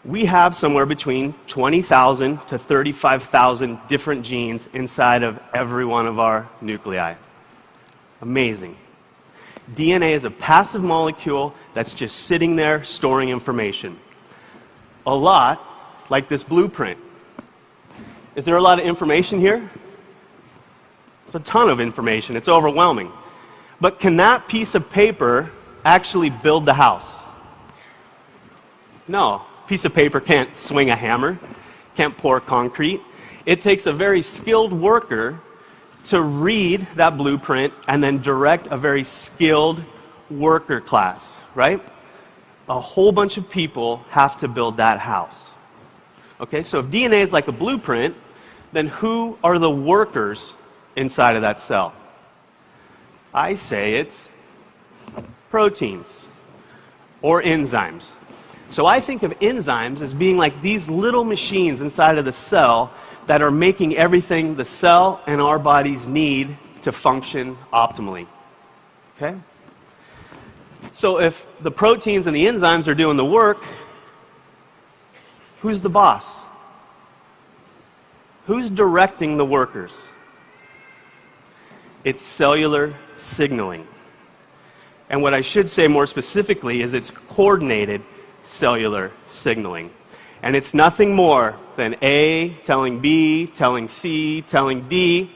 We have somewhere between 20,000 to 35,000 different genes inside of every one of our nuclei. Amazing. DNA is a passive molecule that's just sitting there storing information. A lot like this blueprint. Is there a lot of information here? It's a ton of information. It's overwhelming. But can that piece of paper actually build the house? No. Piece of paper can't swing a hammer, can't pour concrete. It takes a very skilled worker to read that blueprint and then direct a very skilled worker class, right? A whole bunch of people have to build that house. Okay, so if DNA is like a blueprint, then who are the workers inside of that cell? I say it's proteins or enzymes. So I think of enzymes as being like these little machines inside of the cell that are making everything the cell and our bodies need to function optimally. Okay? So if the proteins and the enzymes are doing the work, who's the boss? Who's directing the workers? It's cellular signaling. And what I should say more specifically is it's coordinated cellular signaling. And it's nothing more than A telling B, telling C, telling D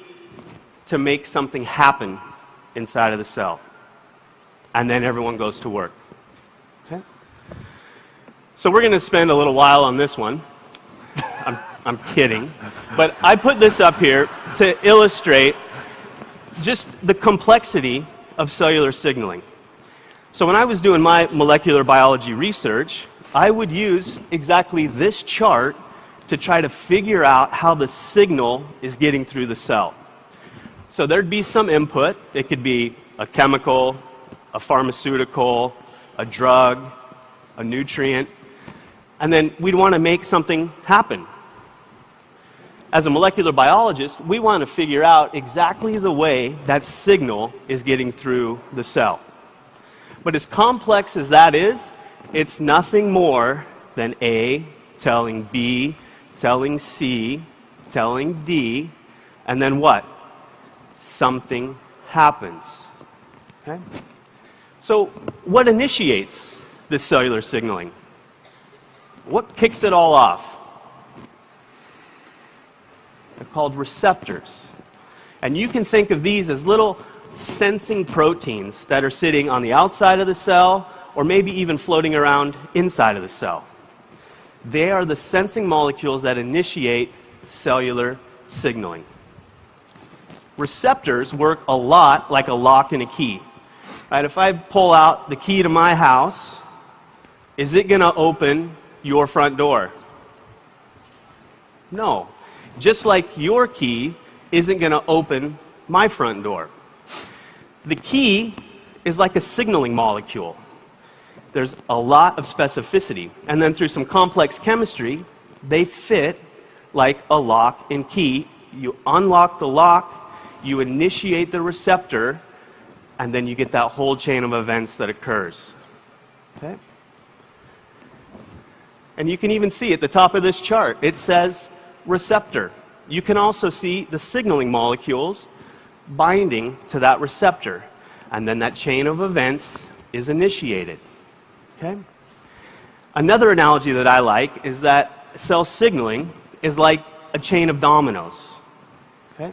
to make something happen inside of the cell. And then everyone goes to work. Okay? So we're going to spend a little while on this one. I'm kidding. But I put this up here to illustrate just the complexity of cellular signaling. So when I was doing my molecular biology research, I would use exactly this chart to try to figure out how the signal is getting through the cell. So there'd be some input. It could be a chemical, a pharmaceutical, a drug, a nutrient, and then we'd want to make something happen. As a molecular biologist, we want to figure out exactly the way that signal is getting through the cell. But as complex as that is, it's nothing more than A telling B, telling C, telling D, and then what? Something happens. Okay? So what initiates this cellular signaling? What kicks it all off? They're called receptors. And you can think of these as little sensing proteins that are sitting on the outside of the cell or maybe even floating around inside of the cell. They are the sensing molecules that initiate cellular signaling. Receptors work a lot like a lock and a key. Right, if I pull out the key to my house, is it going to open your front door? No. Just like your key isn't going to open my front door. The key is like a signaling molecule. There's a lot of specificity. And then through some complex chemistry, they fit like a lock and key. You unlock the lock, you initiate the receptor, and then you get that whole chain of events that occurs. Okay? And you can even see at the top of this chart, it says receptor. You can also see the signaling molecules binding to that receptor. And then that chain of events is initiated. Okay? Another analogy that I like is that cell signaling is like a chain of dominoes. Okay?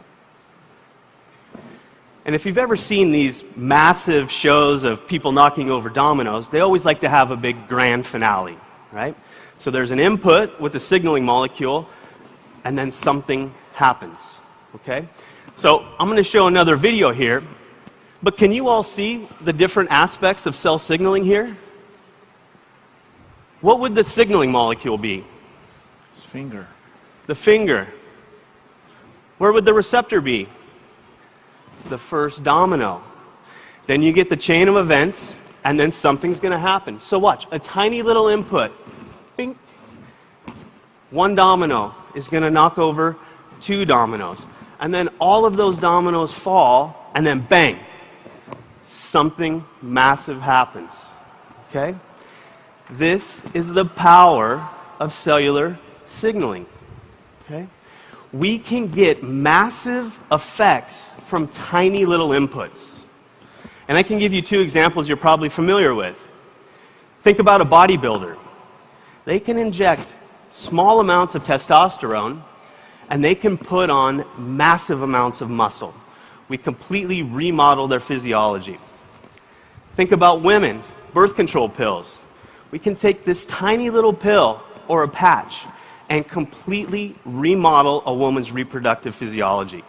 And if you've ever seen these massive shows of people knocking over dominoes, they always like to have a big grand finale, right? So there's an input with the signaling molecule, and then something happens, okay? So I'm going to show another video here, but can you all see the different aspects of cell signaling here? What would the signaling molecule be? Finger. The finger. Where would the receptor be? It's the first domino. Then you get the chain of events, and then something's going to happen. So watch, a tiny little input. Bing. One domino is going to knock over 2 dominoes. And then all of those dominoes fall, and then bang, something massive happens. Okay? This is the power of cellular signaling. Okay? We can get massive effects from tiny little inputs. And I can give you two examples you're probably familiar with. Think about a bodybuilder. They can inject small amounts of testosterone, and they can put on massive amounts of muscle. We completely remodel their physiology. Think about women, birth control pills. We can take this tiny little pill or a patch and completely remodel a woman's reproductive physiology.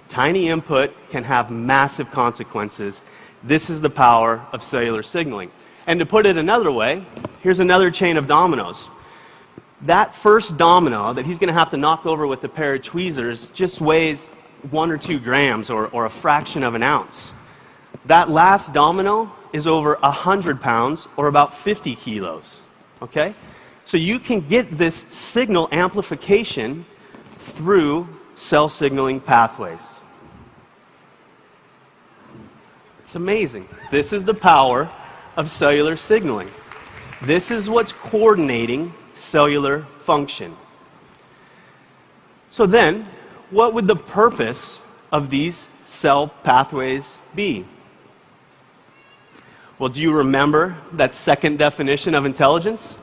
Tiny input can have massive consequences. This is the power of cellular signaling. And to put it another way, here's another chain of dominoes. That first domino that he's going to have to knock over with a pair of tweezers just weighs 1 or 2 grams or a fraction of an ounce. That last domino is over 100 pounds or about 50 kilos. Okay? So you can get this signal amplification through cell signaling pathways. It's amazing. This is the power of cellular signaling. This is what's coordinating cellular function. So then, what would the purpose of these cell pathways be? Well, do you remember that second definition of intelligence?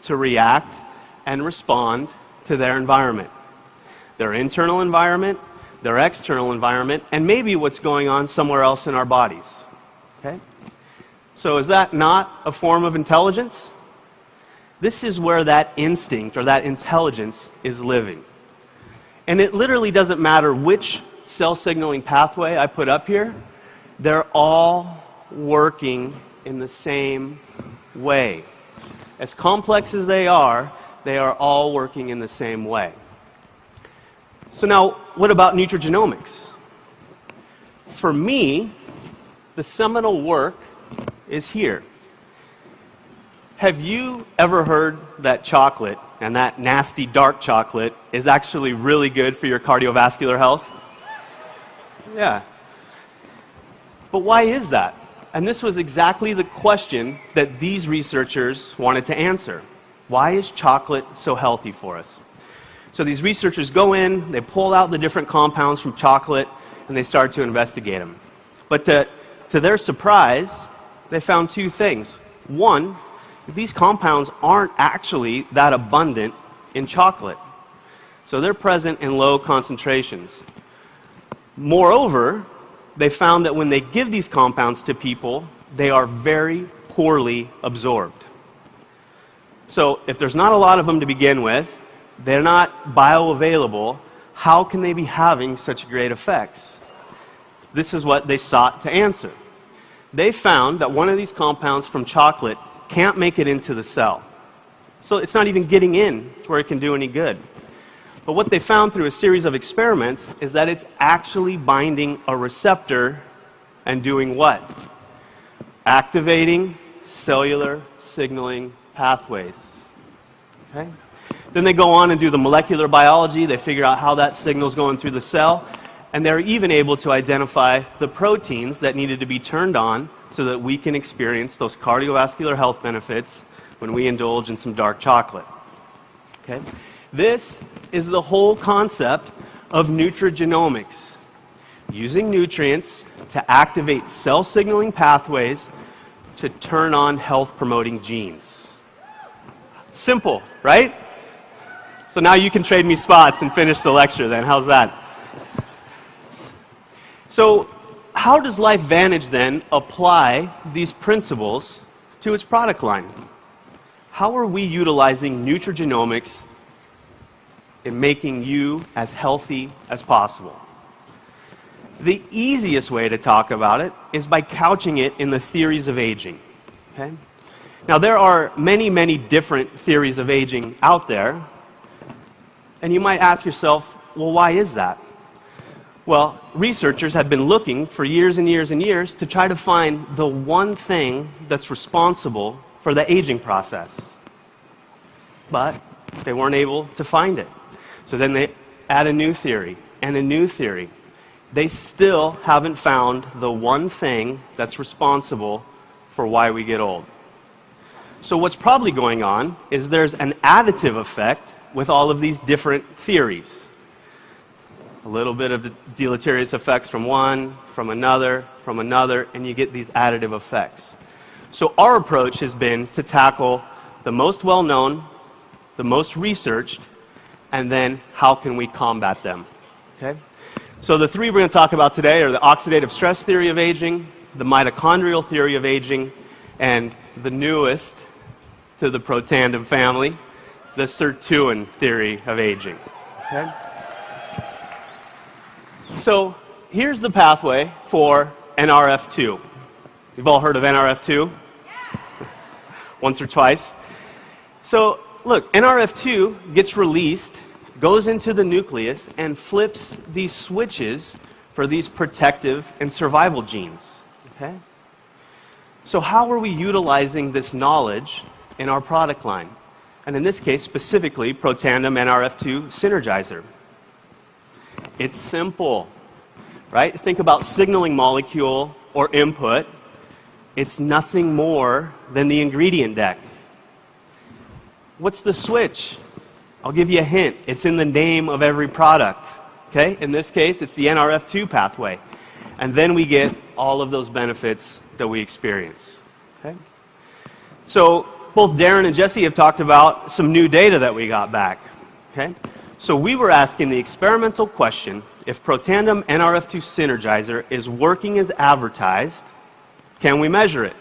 To react and respond to their environment. Their internal environment, their external environment, and maybe what's going on somewhere else in our bodies. Okay? So is that not a form of intelligence? This is where that instinct or that intelligence is living. And it literally doesn't matter which cell signaling pathway I put up here, they're all working in the same way. As complex as they are all working in the same way. So now, what about nutrigenomics? For me, the seminal work is here. Have you ever heard that chocolate, and that nasty dark chocolate, is actually really good for your cardiovascular health? Yeah. But why is that? And this was exactly the question that these researchers wanted to answer. Why is chocolate so healthy for us? So these researchers go in, they pull out the different compounds from chocolate, and they start to investigate them. But to their surprise, they found two things. One, these compounds aren't actually that abundant in chocolate. So they're present in low concentrations. Moreover, they found that when they give these compounds to people, they are very poorly absorbed. So if there's not a lot of them to begin with, they're not bioavailable, how can they be having such great effects? This is what they sought to answer. They found that one of these compounds from chocolate can't make it into the cell. So it's not even getting in to where it can do any good. But what they found through a series of experiments is that it's actually binding a receptor and doing what? Activating cellular signaling pathways. Okay? Then they go on and do the molecular biology. They figure out how that signal's going through the cell. And they're even able to identify the proteins that needed to be turned on so that we can experience those cardiovascular health benefits when we indulge in some dark chocolate. Okay? This is the whole concept of nutrigenomics. Using nutrients to activate cell signaling pathways to turn on health-promoting genes. Simple, right? So now you can trade me spots and finish the lecture then. How's that? So how does LifeVantage then apply these principles to its product line? How are we utilizing nutrigenomics in making you as healthy as possible? The easiest way to talk about it is by couching it in the theories of aging. Okay? Now there are many, many different theories of aging out there, and you might ask yourself, well, why is that? Well, researchers have been looking for years and years and years to try to find the one thing that's responsible for the aging process. But they weren't able to find it. So then they add a new theory and a new theory. They still haven't found the one thing that's responsible for why we get old. So what's probably going on is there's an additive effect with all of these different theories. A little bit of the deleterious effects from one, from another, and you get these additive effects. So our approach has been to tackle the most well-known, the most researched, and then how can we combat them. Okay? So the three we're going to talk about today are the oxidative stress theory of aging, the mitochondrial theory of aging, and the newest to the Protandim family, the sirtuin theory of aging. Okay? So here's the pathway for NRF2. You've all heard of NRF2? Yeah. Once or twice. So look, NRF2 gets released, goes into the nucleus, and flips these switches for these protective and survival genes. Okay? So how are we utilizing this knowledge in our product line? And in this case, specifically, Protandim Nrf2 Synergizer. It's simple, right? Think about signaling molecule or input. It's nothing more than the ingredient deck. What's the switch? I'll give you a hint. It's in the name of every product. Okay? In this case, it's the NRF2 pathway. And then we get all of those benefits that we experience. Okay? So both Darren and Jesse have talked about some new data that we got back. Okay? So we were asking the experimental question, if Protandim Nrf2 Synergizer is working as advertised, can we measure it?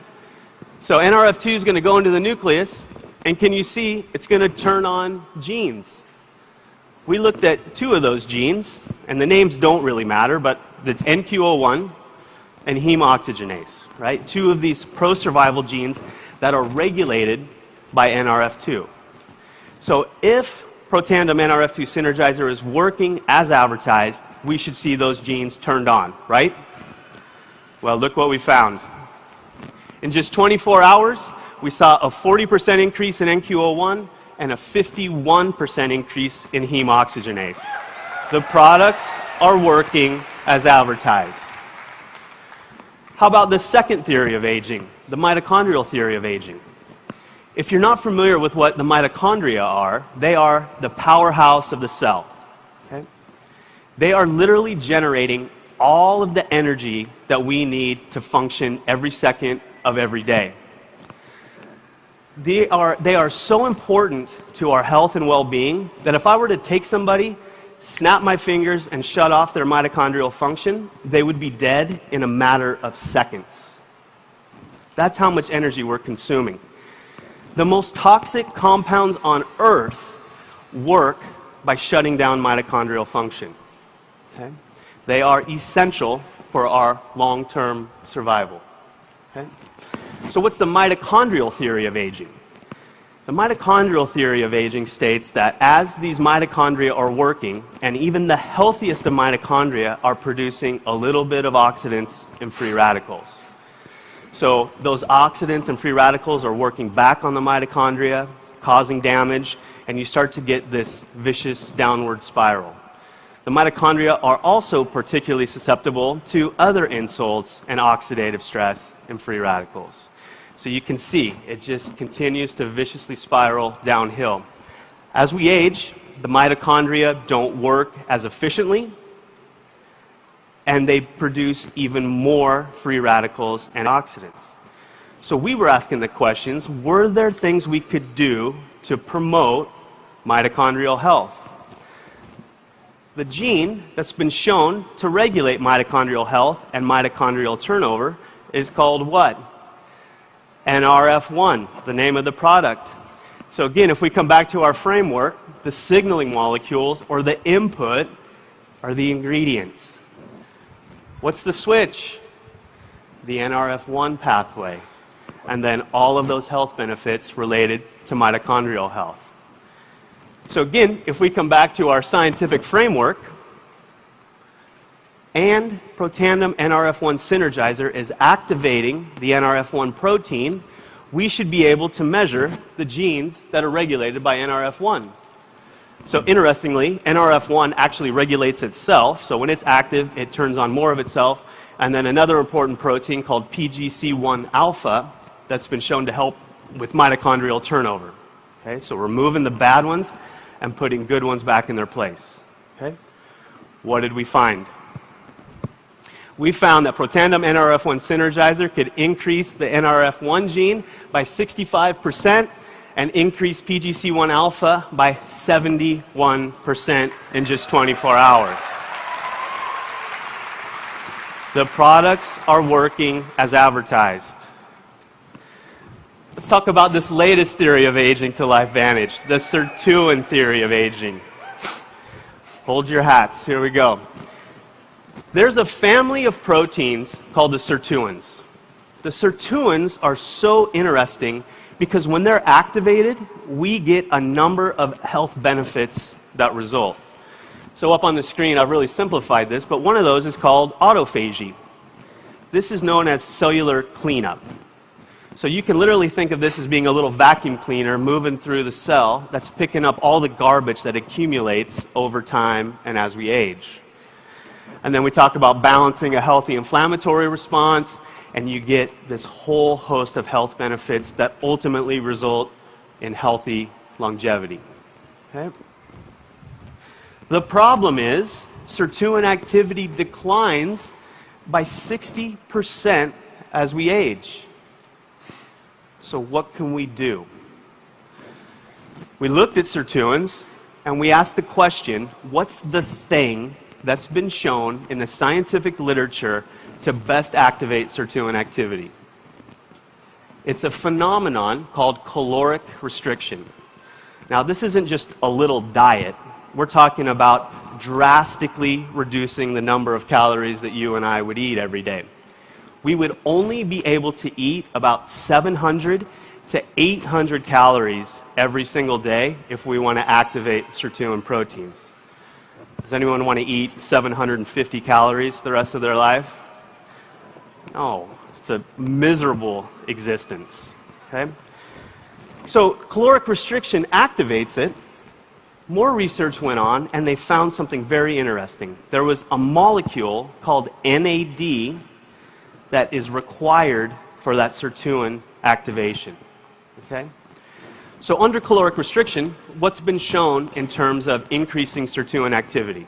So NRF2 is going to go into the nucleus, and can you see it's going to turn on genes? We looked at two of those genes, and the names don't really matter, but it's NQO1 and heme oxygenase, right? Two of these pro-survival genes that are regulated by NRF2. So if Protandim Nrf2 Synergizer is working as advertised, we should see those genes turned on, right? Well, look what we found. In just 24 hours, we saw a 40% increase in NQO1 and a 51% increase in heme oxygenase. The products are working as advertised. How about the second theory of aging, the mitochondrial theory of aging? If you're not familiar with what the mitochondria are, they are the powerhouse of the cell. Okay? They are literally generating all of the energy that we need to function every second of every day. They are so important to our health and well-being that if I were to take somebody, snap my fingers, and shut off their mitochondrial function, they would be dead in a matter of seconds. That's how much energy we're consuming. The most toxic compounds on Earth work by shutting down mitochondrial function. Okay? They are essential for our long-term survival. Okay? So what's the mitochondrial theory of aging? The mitochondrial theory of aging states that as these mitochondria are working, and even the healthiest of mitochondria are producing a little bit of oxidants and free radicals. So those oxidants and free radicals are working back on the mitochondria, causing damage, and you start to get this vicious downward spiral. The mitochondria are also particularly susceptible to other insults and oxidative stress and free radicals. So you can see it just continues to viciously spiral downhill. As we age, the mitochondria don't work as efficiently, and they produce even more free radicals and oxidants. So we were asking the questions, were there things we could do to promote mitochondrial health? The gene that's been shown to regulate mitochondrial health and mitochondrial turnover is called what? NRF1, the name of the product. So again, if we come back to our framework, the signaling molecules or the input are the ingredients. What's the switch? The NRF1 pathway. And then all of those health benefits related to mitochondrial health. So again, if we come back to our scientific framework, and Protandim Nrf1 Synergizer is activating the NRF1 protein, we should be able to measure the genes that are regulated by NRF1. So interestingly, NRF1 actually regulates itself. So when it's active, it turns on more of itself. And then another important protein called PGC1 alpha that's been shown to help with mitochondrial turnover. Okay, so we're moving the bad ones and putting good ones back in their place. Okay? What did we find? We found that Protandim Nrf1 synergizer could increase the NRF1 gene by 65% and increase PGC1 alpha by 71% in just 24 hours. The products are working as advertised. Let's talk about this latest theory of aging to LifeVantage, the sirtuin theory of aging. Hold your hats, here we go. There's a family of proteins called the sirtuins. The sirtuins are so interesting because when they're activated, we get a number of health benefits that result. So up on the screen, I've really simplified this, but one of those is called autophagy. This is known as cellular cleanup. So you can literally think of this as being a little vacuum cleaner moving through the cell that's picking up all the garbage that accumulates over time and as we age. And then we talk about balancing a healthy inflammatory response, and you get this whole host of health benefits that ultimately result in healthy longevity. Okay? The problem is sirtuin activity declines by 60% as we age. So what can we do? We looked at sirtuins and we asked the question, what's the thing that's been shown in the scientific literature to best activate sirtuin activity? It's a phenomenon called caloric restriction. Now, this isn't just a little diet. We're talking about drastically reducing the number of calories that you and I would eat every day. We would only be able to eat about 700 to 800 calories every single day if we want to activate sirtuin proteins. Does anyone want to eat 750 calories the rest of their life? No, it's a miserable existence. Okay? So caloric restriction activates it. More research went on, and they found something very interesting. There was a molecule called NAD that is required for that sirtuin activation. Okay? So under caloric restriction, what's been shown in terms of increasing sirtuin activity?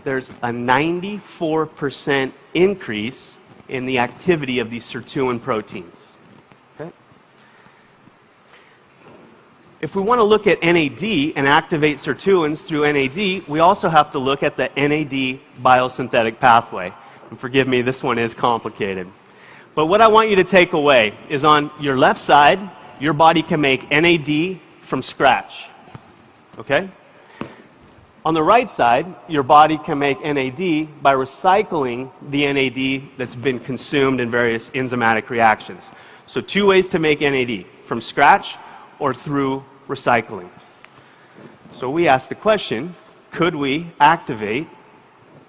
There's a 94% increase in the activity of these sirtuin proteins. Okay? If we want to look at NAD and activate sirtuins through NAD, we also have to look at the NAD biosynthetic pathway. And forgive me, this one is complicated. But what I want you to take away is on your left side, your body can make NAD from scratch. Okay? On the right side, your body can make NAD by recycling the NAD that's been consumed in various enzymatic reactions. So two ways to make NAD, from scratch or through recycling. So we asked the question, could we activate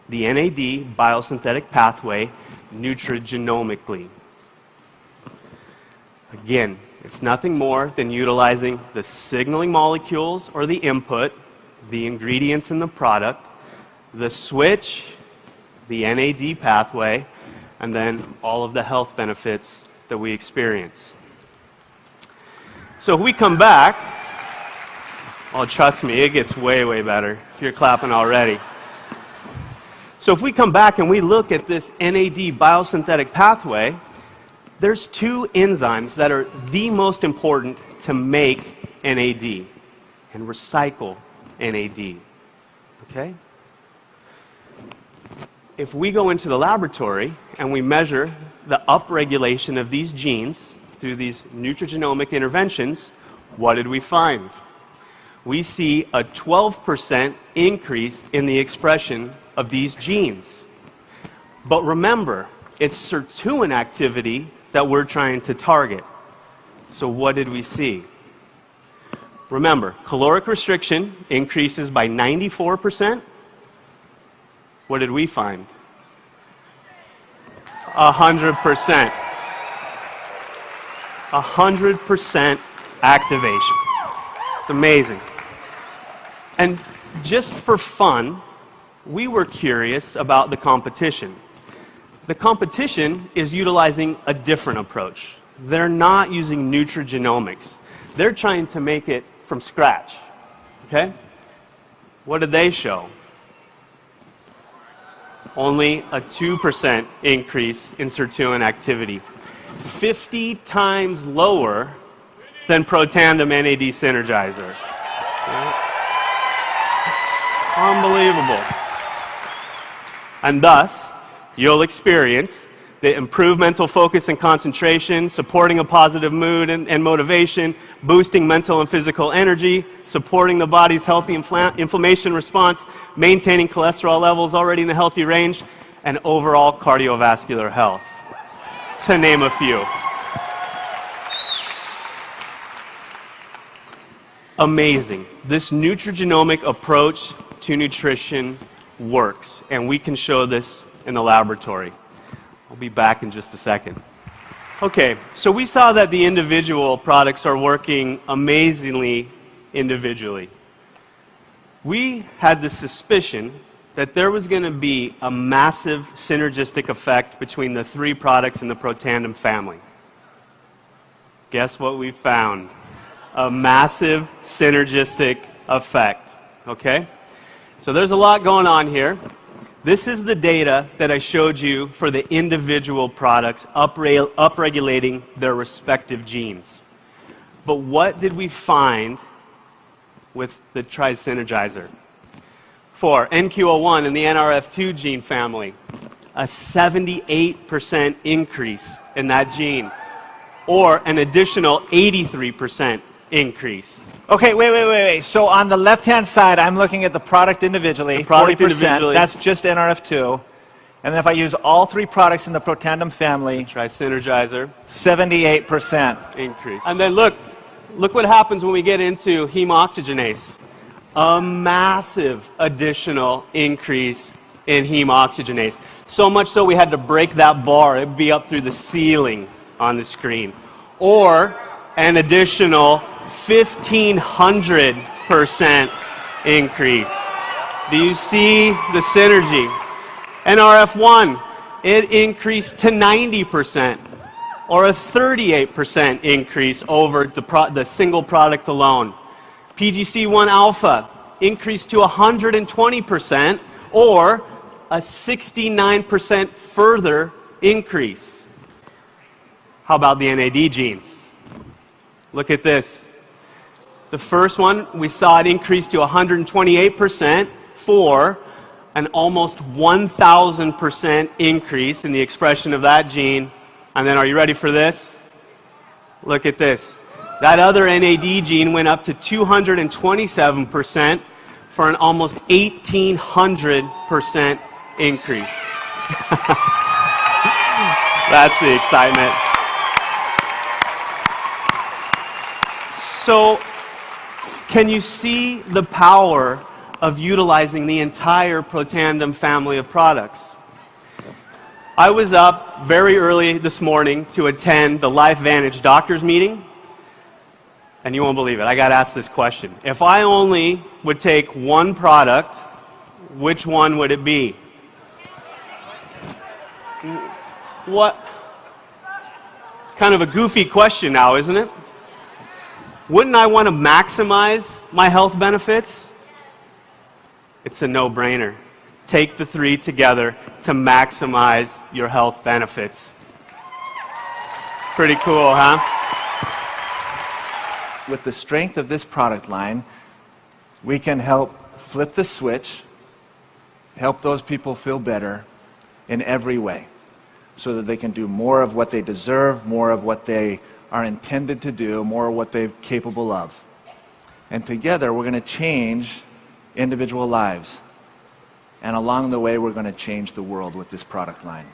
the NAD biosynthetic pathway nutrigenomically? Again, it's nothing more than utilizing the signaling molecules or the input, the ingredients in the product, the switch, the NAD pathway, and then all of the health benefits that we experience. So if we come back, oh, trust me, it gets way, way better if you're clapping already. So if we come back and we look at this NAD biosynthetic pathway, there's two enzymes that are the most important to make NAD and recycle NAD. Okay? If we go into the laboratory and we measure the upregulation of these genes through these nutrigenomic interventions, what did we find? We see a 12% increase in the expression of these genes. But remember, it's sirtuin activity that we're trying to target. So what did we see? Remember, caloric restriction increases by 94%. What did we find? 100%. 100% activation. It's amazing. And just for fun, we were curious about the competition. The competition is utilizing a different approach. they're not using nutrigenomics. They're trying to make it from scratch. Okay? What did they show? Only a 2% increase in sirtuin activity. 50 times lower than Protandim NAD Synergizer. Right? Unbelievable. And thus, you'll experience the improved mental focus and concentration, supporting a positive mood and motivation, boosting mental and physical energy, supporting the body's healthy inflammation response, maintaining cholesterol levels already in the healthy range, and overall cardiovascular health, to name a few. Amazing. This nutrigenomic approach to nutrition works, and we can show this in the laboratory. I'll be back in just a second. Okay, so we saw that the individual products are working amazingly individually. We had the suspicion that there was going to be a massive synergistic effect between the three products in the Protandim family. Guess what we found? A massive synergistic effect. Okay? So there's a lot going on here. This is the data that I showed you for the individual products upregulating their respective genes. But what did we find with the Tri-Synergizer? For NQO1 in the NRF2 gene family, a 78% increase in that gene, or an additional 83% increase. Okay, wait. So on the left-hand side, I'm looking at the product individually, the product 40%. individually. That's just NRF2. And then if I use all three products in the Protandim family, Tri-Synergizer. 78% Increase. And then look what happens when we get into heme oxygenase. A massive additional increase in heme oxygenase. So much so we had to break that bar. It would be up through the ceiling on the screen. Or an additional 1,500% increase. Do you see the synergy? NRF1, it increased to 90%, or a 38% increase over the single product alone. PGC1 alpha increased to 120%, or a 69% further increase. How about the NAD genes? Look at this. The first one, we saw it increase to 128% for an almost 1,000% increase in the expression of that gene. And then, are you ready for this? Look at this. That other NAD gene went up to 227% for an almost 1,800% increase. That's the excitement. So, can you see the power of utilizing the entire Protandim family of products? I was up very early this morning to attend the LifeVantage doctors meeting, and you won't believe it, I got asked this question. If I only would take one product, which one would it be? What? It's kind of a goofy question now, isn't it? Wouldn't I want to maximize my health benefits? It's a no-brainer. Take the three together to maximize your health benefits. Pretty cool, huh? with the strength of this product line, we can help flip the switch, help those people feel better in every way, so that they can do more of what they deserve, more of what they are intended to do, more of what they're capable of. And together, we're going to change individual lives. And along the way, we're going to change the world with this product line.